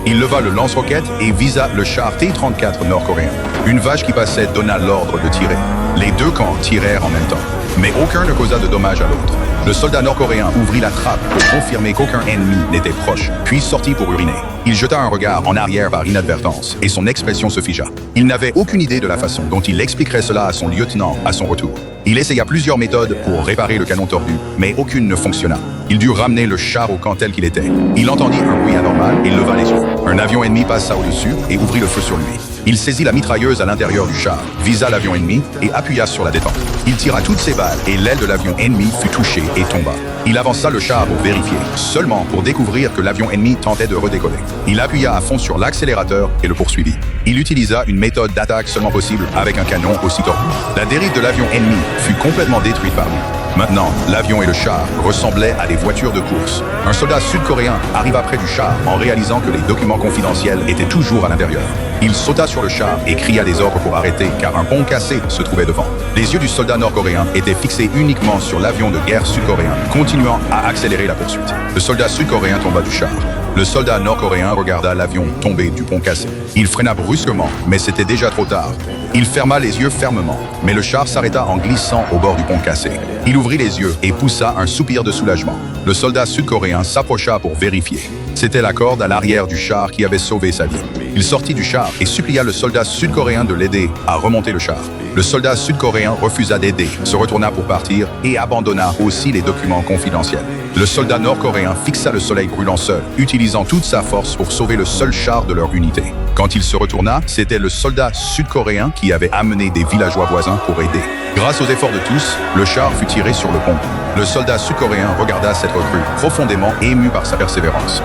Il leva le lance-roquette et visa le char T-34 nord-coréen. Une vache qui passait donna l'ordre de tirer. Les deux camps tirèrent en même temps, mais aucun ne causa de dommages à l'autre. Le soldat nord-coréen ouvrit la trappe pour confirmer qu'aucun ennemi n'était proche, puis sortit pour uriner. Il jeta un regard en arrière par inadvertance, et son expression se figea. Il n'avait aucune idée de la façon dont il expliquerait cela à son lieutenant à son retour. Il essaya plusieurs méthodes pour réparer le canon tordu, mais aucune ne fonctionna. Il dut ramener le char au camp tel qu'il était. Il entendit un bruit anormal et leva les yeux. Un avion ennemi passa au-dessus et ouvrit le feu sur lui. Il saisit la mitrailleuse à l'intérieur du char, visa l'avion ennemi et appuya sur la détente. Il tira toutes ses balles et l'aile de l'avion ennemi fut touchée et tomba. Il avança le char pour vérifier, seulement pour découvrir que l'avion ennemi tentait de redécoller. Il appuya à fond sur l'accélérateur et le poursuivit. Il utilisa une méthode d'attaque seulement possible avec un canon aussi tordu. La dérive de l'avion ennemi fut complètement détruite par lui. Maintenant, l'avion et le char ressemblaient à des voitures de course. Un soldat sud-coréen arriva près du char en réalisant que les documents confidentiels étaient toujours à l'intérieur. Il sauta sur le char et cria des ordres pour arrêter car un pont cassé se trouvait devant. Les yeux du soldat nord-coréen étaient fixés uniquement sur l'avion de guerre sud-coréen, continuant à accélérer la poursuite. Le soldat sud-coréen tomba du char. Le soldat nord-coréen regarda l'avion tomber du pont cassé. Il freina brusquement, mais c'était déjà trop tard. Il ferma les yeux fermement, mais le char s'arrêta en glissant au bord du pont cassé. Il ouvrit les yeux et poussa un soupir de soulagement. Le soldat sud-coréen s'approcha pour vérifier. C'était la corde à l'arrière du char qui avait sauvé sa vie. Il sortit du char et supplia le soldat sud-coréen de l'aider à remonter le char. Le soldat sud-coréen refusa d'aider, se retourna pour partir et abandonna aussi les documents confidentiels. Le soldat nord-coréen fixa le soleil brûlant seul, utilisant toute sa force pour sauver le seul char de leur unité. Quand il se retourna, c'était le soldat sud-coréen qui avait amené des villageois voisins pour aider. Grâce aux efforts de tous, le char fut tiré sur le pont. Le soldat sud-coréen regarda cette recrue, profondément ému par sa persévérance.